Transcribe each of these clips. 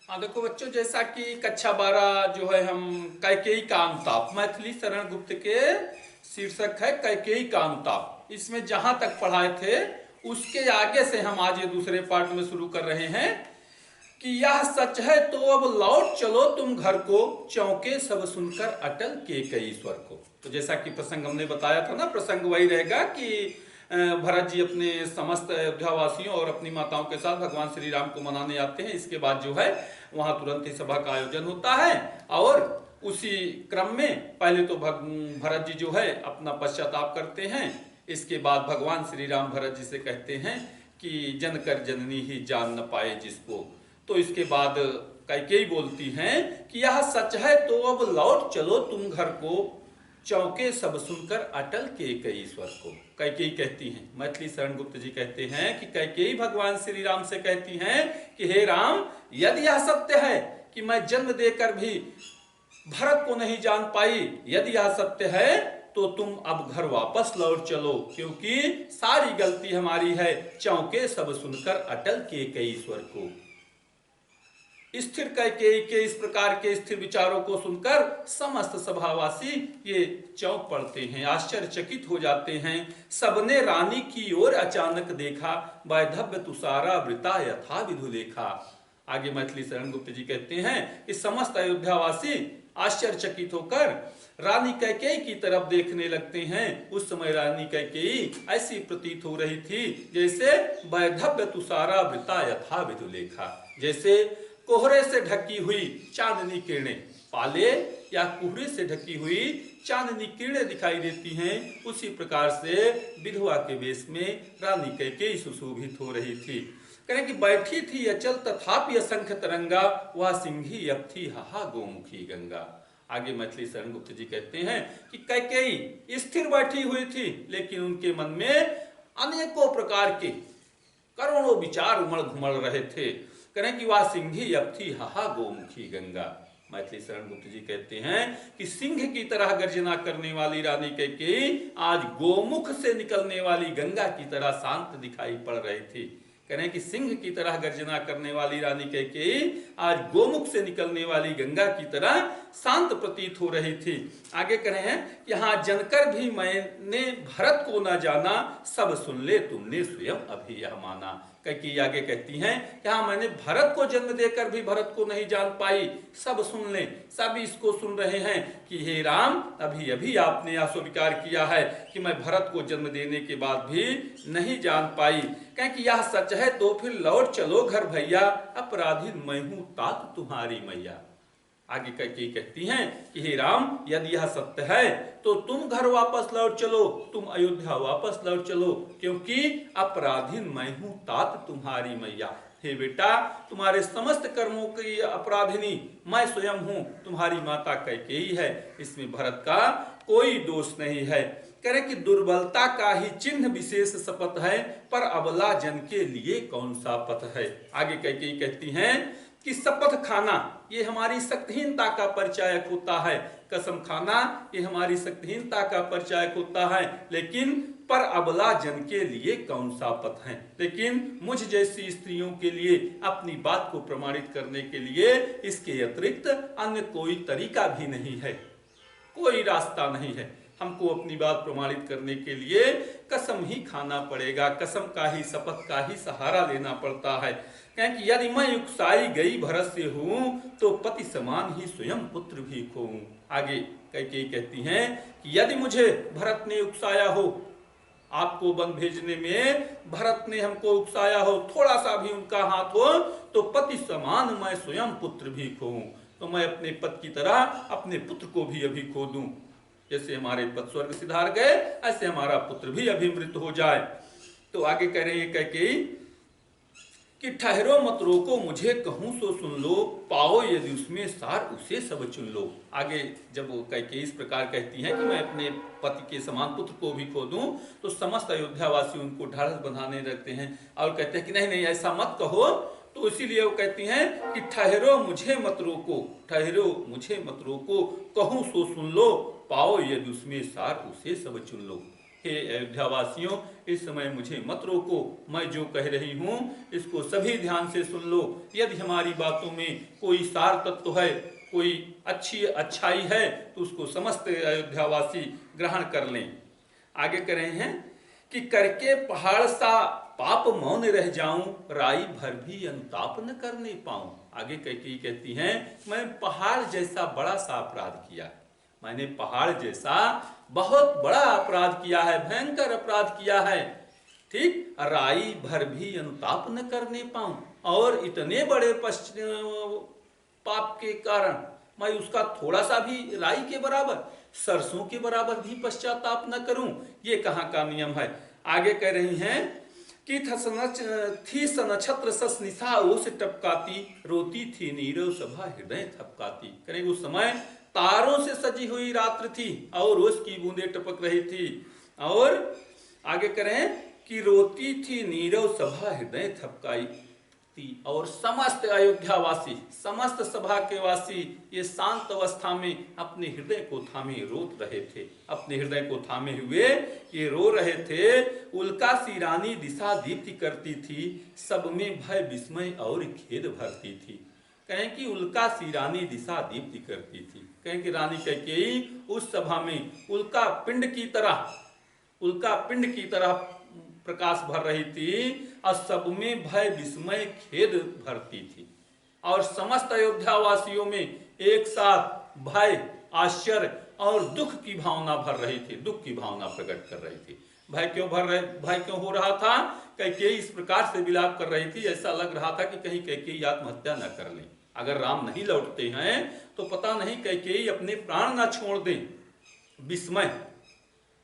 हाँ देखो बच्चों, जैसा कि कक्षा 12 जो है हम कैकेयी का अनुताप, मैथिली शरण गुप्त के शीर्षक है कैकेयी का अनुताप। इसमें जहां तक पढ़ाए थे उसके आगे से हम आज ये दूसरे पार्ट में शुरू कर रहे हैं कि यह सच है तो अब लौट चलो तुम घर को, चौंके सब सुनकर अटल केकई स्वर को। तो जैसा कि प्रसंग हमने बताया था ना, प्रसंग वही रहेगा कि भरत जी अपने समस्त अयोध्यावासियों और अपनी माताओं के साथ भगवान श्री राम को मनाने आते हैं। इसके बाद जो है वहां तुरंत ही सभा का आयोजन होता है और उसी क्रम में पहले तो भरत जी जो है अपना पश्चाताप करते हैं। इसके बाद भगवान श्री राम भरत जी से कहते हैं कि जन कर जननी ही जान न पाए जिसको। तो इसके बाद कैकेयी बोलती हैं कि यह सच है तो अब लौट चलो तुम घर को, चौंके सब सुनकर अटल केकई स्वर को। कैकेयी कहती हैं, मैथिली शरण गुप्त जी कहते हैं कि कैकेयी भगवान श्री राम से कहती हैं कि हे राम, यदि यह सत्य है कि मैं जन्म देकर भी भरत को नहीं जान पाई, यदि यह सत्य है तो तुम अब घर वापस लौट चलो, क्योंकि सारी गलती हमारी है, चौंके सब सुनकर अटल केकई स्वर को। स्थिर कैकेयी के इस प्रकार के स्थिर विचारों को सुनकर समस्त सभावासी ये चौंक पड़ते हैं, आश्चर्यचकित हो जाते हैं। सबने रानी की ओर अचानक देखा, वैधव्य तुषारा वृता यथा विधु लेखा। आगे मैथिली शरण गुप्त जी कहते हैं कि समस्त अयोध्यावासी आश्चर्यचकित होकर रानी कैकेयी की तरफ देखने लगते हैं। उस समय रानी कैकेयी ऐसी प्रतीत हो रही थी जैसे वैधव्य तुषारा वृता यथा विधु लेखा, जैसे कोहरे से ढकी हुई चांदनी किरणें, पाले या कोहरे से ढकी हुई चांदनी किरणें दिखाई देती हैं, उसी प्रकार से विधवा के वेश में रानी कैकेयी सुशोभित हो रही थी। कहें कि बैठी थी अचल तथापि असंख्य तरंगा, वह सिंही अब थी हाहा गोमुखी गंगा। आगे मैथिली शरण गुप्त जी कहते हैं कि कैकेयी स्थिर बैठी हुई थी, लेकिन उनके मन में अनेकों प्रकार के करोड़ों विचार उमड़ घुमड़ रहे थे। करें कि वह सिंही अब थी हाहा गोमुखी गंगा। मैथिली शरण गुप्त जी कहते हैं कि सिंह की तरह गर्जना करने वाली रानी कैकेयी आज गोमुख से निकलने वाली गंगा की तरह शांत दिखाई पड़ रही थी। करें कि सिंह की तरह गर्जना करने वाली रानी कैकेयी आज गोमुख से निकलने वाली गंगा की तरह शांत प्रतीत हो रही थी। आगे कह रहे हैं, यहाँ जनकर भी मैंने भरत को न जाना, सब सुन ले तुमने स्वयं अभी यह माना। कैकेयी आगे कहती हैं कि हाँ, मैंने भरत को जन्म देकर भी भरत को नहीं जान पाई, सब सुन ले, सब इसको सुन रहे हैं कि हे राम, अभी अभी आपने यह स्वीकार किया है कि मैं भरत को जन्म देने के बाद भी नहीं जान पाई। कहें कि यह सच है तो फिर लौट चलो घर भैया, अपराधी मैं हूं तात तुम्हारी मैया। आगे कैकेयी कहती हैं कि हे राम, यदि यह सत्य है तो तुम घर वापस लौट चलो, तुम अयोध्या वापस लौट चलो, क्योंकि अपराधी मैं हूं तात तुम्हारी मैया। हे बेटा, तुम्हारे समस्त कर्मों की अपराधिनी मैं स्वयं हूं, तुम्हारी माता कैकेयी है, इसमें भरत का कोई दोष नहीं है। करें कि दुर्बलता का ही चिन्ह विशेष शपथ है, पर अबला जन के लिए कौन सा पथ है। आगे कैकेयी कहती हैं कि शपथ खाना ये हमारी शक्तिहीनता का परिचायक होता है, कसम खाना ये हमारी शक्तिहीनता का परिचायक होता है, लेकिन पर अबला जन के लिए कौन सा पथ है। लेकिन मुझ जैसी स्त्रियों के लिए अपनी बात को प्रमाणित करने के लिए इसके अतिरिक्त अन्य कोई तरीका भी नहीं है, कोई रास्ता नहीं है। हमको अपनी बात प्रमाणित करने के लिए कसम ही खाना पड़ेगा, कसम का ही, शपथ का ही सहारा लेना पड़ता है। कहें कि यदि मैं उकसाई गई भरत से हूं तो पति समान ही स्वयं पुत्र भी खोऊं। आगे कैकेयी कहती हैं कि यदि मुझे भरत ने उकसाया हो, आपको वन भेजने में भरत ने हमको उकसाया हो, थोड़ा सा भी उनका हाथ हो, तो पति समान मैं स्वयं पुत्र भी खोऊं। तो मैं अपने पति की तरह अपने पुत्र को भी अभी खो दूं। जैसे हमारे पति स्वर्ग सिधार गए, ऐसे हमारा पुत्र भी अभी मृत हो जाए। तो आगे कह रहे हैं कैकेयी कि ठहरो मत रोको, मुझे कहूं सो सुन लो, पाओ यदि उसमें सार उसे सब चुन लो। आगे जब वो कैकेयी इस प्रकार कहती हैं कि मैं अपने पति के समान पुत्र को भी खो दूं, तो समस्त अयोध्यावासी उनको ढाढ़स बंधाने लगते हैं और कहते हैं कि नहीं नहीं, ऐसा मत कहो। तो इसीलिए वो कहती हैं कि ठहरो मुझे मत रोको, ठहरो मुझे मत रोको, कहूं सो सुन लो, पाओ यदि उसमें सार उसे सब चुन लो। हे अयोध्यावासियों, इस समय मुझे मत रोको, मैं जो कह रही हूँ इसको सभी ध्यान से सुन लो। यदि हमारी बातों में कोई सार तत्व है, कोई अच्छाई है, तो उसको समस्त अयोध्यावासी ग्रहण कर लें। आगे कह रहे हैं कि करके पहाड़ सा पाप मौन रह जाऊं, राई भर भी अनुताप न करने पाऊं। आगे कैकेयी कहती हैं, मैं पहाड़ जैसा बड़ा सा अपराध किया, मैंने पहाड़ जैसा बहुत बड़ा अपराध किया है, भयंकर अपराध किया है, ठीक, राई भर भी अनुताप न करने पाऊं, और इतने बड़े पाप के कारण मैं उसका थोड़ा सा भी, राई के बराबर, सरसों के बराबर भी पश्चाताप न करूं, ये कहाँ का नियम है। आगे कह रही हैं कि थी सनक्षत्र सस निशा ओस टपकाती, रोती थी नीरव सभा हृदय थपकाती। करें उस समय तारों से सजी हुई रात्र थी और ओस की बूंदें टपक रही थी, और आगे करें कि रोती थी नीरव सभा हृदय थपकाई थी, और समस्त अयोध्यावासी, समस्त सभा के वासी ये शांत अवस्था में अपने हृदय को थामे रोत रहे थे, अपने हृदय को थामे हुए ये रो रहे थे। उल्का सी रानी दिशा दीप्ति करती थी, सब में भय विस्मय और खेद भरती थी। कहें कि उल्का सी रानी दिशा दीप्ति करती थी, कहें कि रानी कैकेयी उस सभा में उल्का पिंड की तरह प्रकाश भर रही थी, और सब में भय विस्मय खेद भरती थी, और समस्त अयोध्यावासियों में एक साथ भय, आश्चर्य और दुख की भावना भर रही थी, दुख की भावना प्रकट कर रही थी। भय क्यों हो रहा था? कैकेयी इस प्रकार से विलाप कर रही थी, ऐसा लग रहा था कि कहीं कैकेयी आत्महत्या न कर लें, अगर राम नहीं लौटते हैं तो पता नहीं कैकेयी अपने प्राण न छोड़ दें। विस्मय,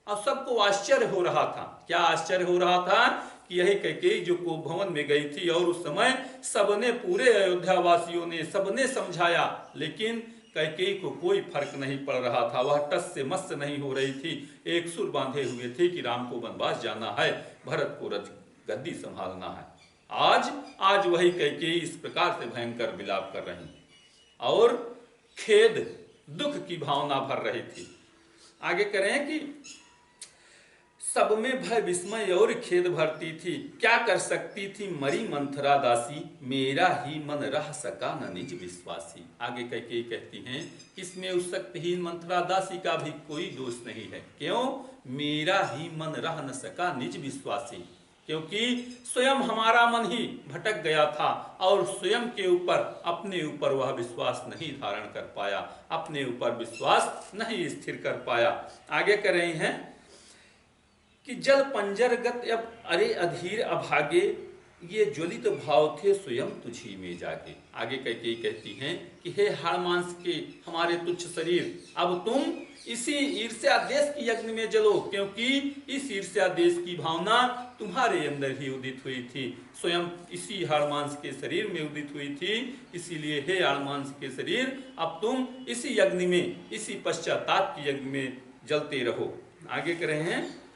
और सबको आश्चर्य हो रहा था। क्या आश्चर्य हो रहा था? कि यही कैकेयी जो कोप भवन में गई थी, और उस समय सबने, पूरे अयोध्यावासियों ने, सबने समझाया, लेकिन कैकेयी को कोई फर्क नहीं पड़ रहा था, वह टस से मस नहीं हो रही थी, एक सुर बांधे हुए थे कि राम को वनवास जाना है, भरत को गद्दी संभालना है। आज वही कैकेयी इस प्रकार से भयंकर विलाप कर रही और खेद, दुख की भावना भर रही थी। आगे करें कि सब में भय विस्मय और खेद भरती थी, क्या कर सकती थी मरी मंथरा दासी, मेरा ही मन रह सका न निज विश्वासी। आगे कैकेयी कहती हैं कि इसमें उस शक्तिहीन मंथरा दासी का भी कोई दोष नहीं है। क्यों? मेरा ही मन रह न सका निज विश्वासी, क्योंकि स्वयं हमारा मन ही भटक गया था और स्वयं के ऊपर, अपने ऊपर वह विश्वास नहीं धारण कर पाया, अपने ऊपर विश्वास नहीं स्थिर कर पाया। आगे कर रहे हैं कि जल पंजरगत अब अरे अधीर अभागे, ये ज्वलित भाव थे स्वयं तुझी में जागे। आगे कैकेयी कहती हैं कि हे हाड़ मांस के हमारे तुच्छ शरीर, अब तुम इसी ईर्ष्या देश की यज्ञ में जलो, क्योंकि इस ईर्ष्या देश की भावना तुम्हारे अंदर ही उदित हुई थी, स्वयं इसी हाड़ मांस के शरीर में उदित हुई थी, इसीलिए हे हाड़ मांस के शरीर, अब तुम इसी यज्ञ में, इसी पश्चाताप की यज्ञ में जलते रहो। आगे कह रहे हैं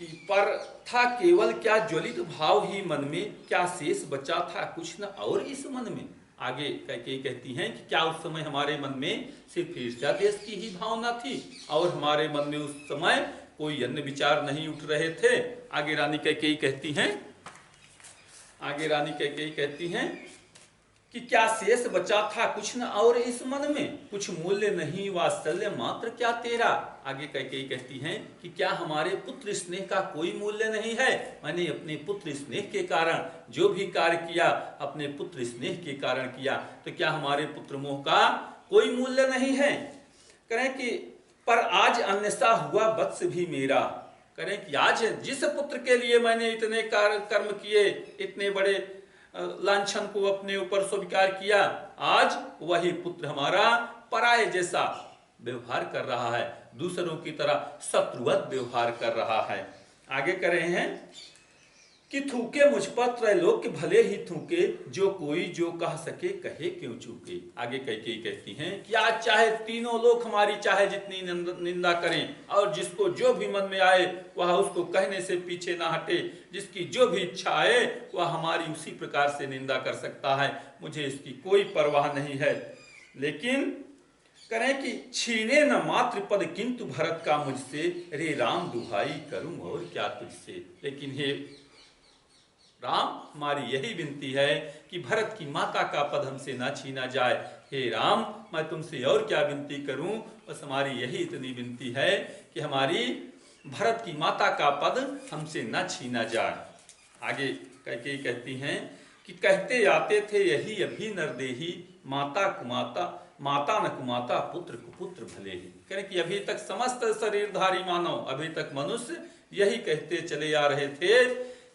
कि पर था केवल क्या ज्वलित भाव ही मन में, क्या शेष बचा था कुछ न और इस मन में। आगे कैकेयी कहती हैं कि क्या उस समय हमारे मन में सिर्फ ईर्ष्या देश की ही भावना थी और हमारे मन में उस समय कोई अन्य विचार नहीं उठ रहे थे। आगे रानी कैकेयी कहती हैं कि क्या शेष बचा था कुछ न और इस मन में, कुछ मूल्य नहीं वात्सल्य मात्र क्या तेरा। आगे कैकेयी कहती हैं कि क्या हमारे पुत्र स्नेह का कोई मूल्य नहीं है, मैंने अपने पुत्र स्नेह के कारण जो भी कार्य किया, अपने पुत्र स्नेह के कारण किया, तो क्या हमारे पुत्र मोह का कोई मूल्य नहीं है। करें कि पर आज अन्यथा हुआ वत्स भी मेरा, करें कि आज जिस पुत्र के लिए मैंने इतने कर्म किए, इतने बड़े लांछन को अपने ऊपर स्वीकार किया, आज वही पुत्र हमारा पराये जैसा व्यवहार कर रहा है, दूसरों की तरह शत्रुवत व्यवहार कर रहा है। आगे कर रहे हैं कि थूके मुझ पर त्रैलोक्य भले ही थूके, जो कोई जो कह सके कहे क्यों चूके। आगे कैकेयी कहती हैं कि आज चाहे तीनों लोग हमारी चाहे जितनी निंदा करें और जिसको जो भी मन में आए वह उसको कहने से पीछे ना हटे, जिसकी जो भी इच्छा आए वह हमारी उसी प्रकार से निंदा कर सकता है, मुझे इसकी कोई परवाह नहीं है। लेकिन करें कि छीने न मातृ पद किंतु भरत का मुझसे, रे राम दुहाई करूं और क्या तुझसे। लेकिन हे राम, हमारी यही विनती है कि भरत की माता का पद हमसे ना छीना जाए। हे राम, मैं तुमसे और क्या विनती करूं, बस हमारी यही इतनी विनती है कि हमारी भरत की माता का पद हमसे ना छीना जाए। आगे कैकेयी कहती हैं कि कहते आते थे यही अभी नरदेही, माता कुमाता माता न कुमाता पुत्र कुपुत्र भले ही। कहें कि अभी तक समस्त शरीरधारी मानव, अभी तक मनुष्य यही कहते चले आ रहे थे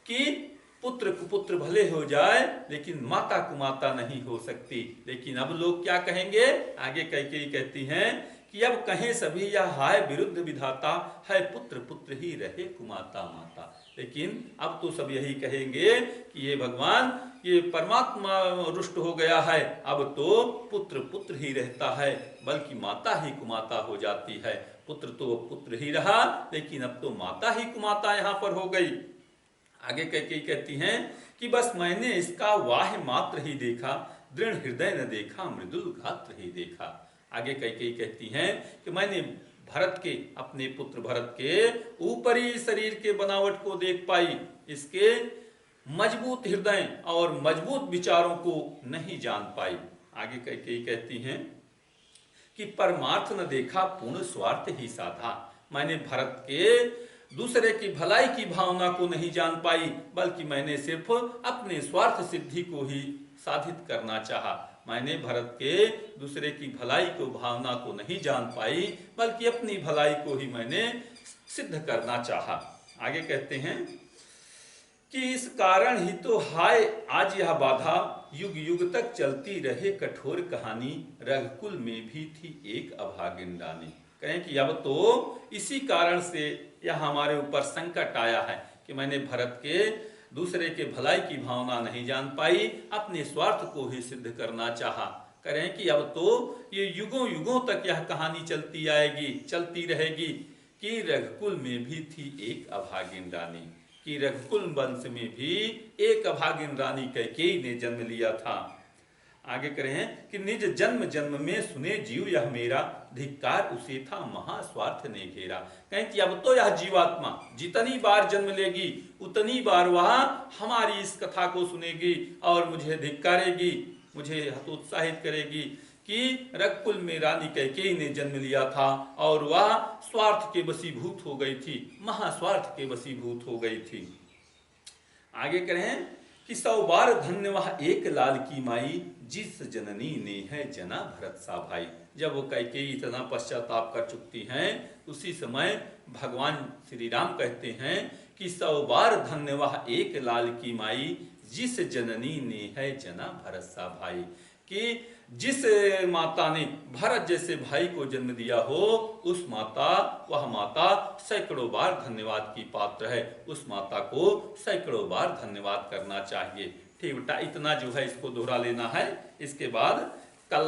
कि पुत्र कुपुत्र भले हो जाए लेकिन माता कुमाता नहीं हो सकती। लेकिन अब लोग क्या कहेंगे, आगे कैकेयी कहती हैं कि अब कहें सभी यह हाय विरुद्ध विधाता, है पुत्र पुत्र ही रहे कुमाता माता। लेकिन अब तो सब यही कहेंगे कि ये भगवान, ये परमात्मा रुष्ट हो गया है, अब तो पुत्र पुत्र ही रहता है, बल्कि माता ही कुमाता हो जाती है। पुत्र तो पुत्र ही रहा लेकिन अब तो माता ही कुमाता यहाँ पर हो गई। आगे कैकेयी कहती हैं कि बस मैंने इसका वाह मात्र ही देखा, दृढ़ हृदय न देखा मृदुल गात्र ही देखा। आगे कैकेयी कहती हैं कि मैंने भरत के, अपने पुत्र भरत के ऊपरी शरीर के बनावट को देख पाई, इसके मजबूत हृदय और मजबूत विचारों को नहीं जान पाई। आगे कैकेयी कहती हैं कि परमार्थ न देखा पूर्ण स्वार्थ ही साधा, मैंने भरत के दूसरे की भलाई की भावना को नहीं जान पाई, बल्कि मैंने सिर्फ अपने स्वार्थ सिद्धि को ही साधित करना चाहा। मैंने भरत के दूसरे की भलाई को भावना को नहीं जान पाई, बल्कि अपनी भलाई को ही मैंने सिद्ध करना चाहा। आगे कहते हैं कि इस कारण ही तो हाय आज यह बाधा, युग युग तक चलती रहे कठोर कहानी, रघुकुल में भी थी एक अभागिन रानी। कहें कि अब तो इसी कारण से यह हमारे ऊपर संकट आया है कि मैंने भरत के दूसरे के भलाई की भावना नहीं जान पाई, अपने स्वार्थ को ही सिद्ध करना चाहा। करें कि अब तो ये युगों युगों तक यह कहानी चलती आएगी, चलती रहेगी कि रघुकुल में भी थी एक अभागिन रानी, कि रघुकुल वंश में भी एक अभागिन रानी कैकेयी ने जन्म लिया था। आगे करें कि निज जन्म जन्म में सुने जीव यह मेरा, धिक्कार उसे था महास्वार्थ ने घेरा। कहें कि अब तो यह जीवात्मा जितनी बार जन्म लेगी उतनी बार वह हमारी इस कथा को सुनेगी और मुझे धिक्कारेगी, मुझे हतोत्साहित करेगी कि रघुकुल में रानी कैकेयी ने जन्म लिया था और वह स्वार्थ के वशीभूत हो गई थी, महास्वार्थ के वशीभूत हो गई थी। आगे करें कि 100 बार धन्य वह एक लाल की माई, जिस जननी ने है जना भरत सा भाई। जब वो कैकेयी इतना पश्चाताप कर चुकती हैं, उसी समय भगवान श्री राम कहते हैं कि 100 बार धन्य वह एक लाल की माई, जिस जननी ने है जना भरत सा भाई। कि जिस माता ने भरत जैसे भाई को जन्म दिया हो, उस माता, वह माता सैकड़ों बार धन्यवाद की पात्र है। उस माता को सैकड़ों बार धन्यवाद करना चाहिए। ठीक बेटा, इतना जो है इसको दोहरा लेना है। इसके बाद कल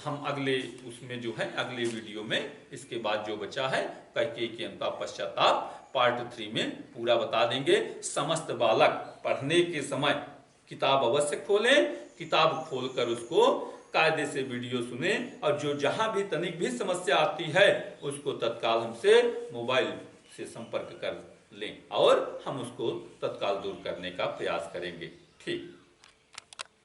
हम अगले उसमें जो है अगले वीडियो में इसके बाद जो बचा है कैकेयी के अंत पश्चाताप पार्ट 3 में पूरा बता देंगे। समस्त बालक पढ़ने के समय किताब अवश्य खोलें, किताब खोलकर उसको कायदे से वीडियो सुने और जो जहां भी तनिक भी समस्या आती है उसको तत्काल हमसे मोबाइल से संपर्क कर लें और हम उसको तत्काल दूर करने का प्रयास करेंगे। ठीक।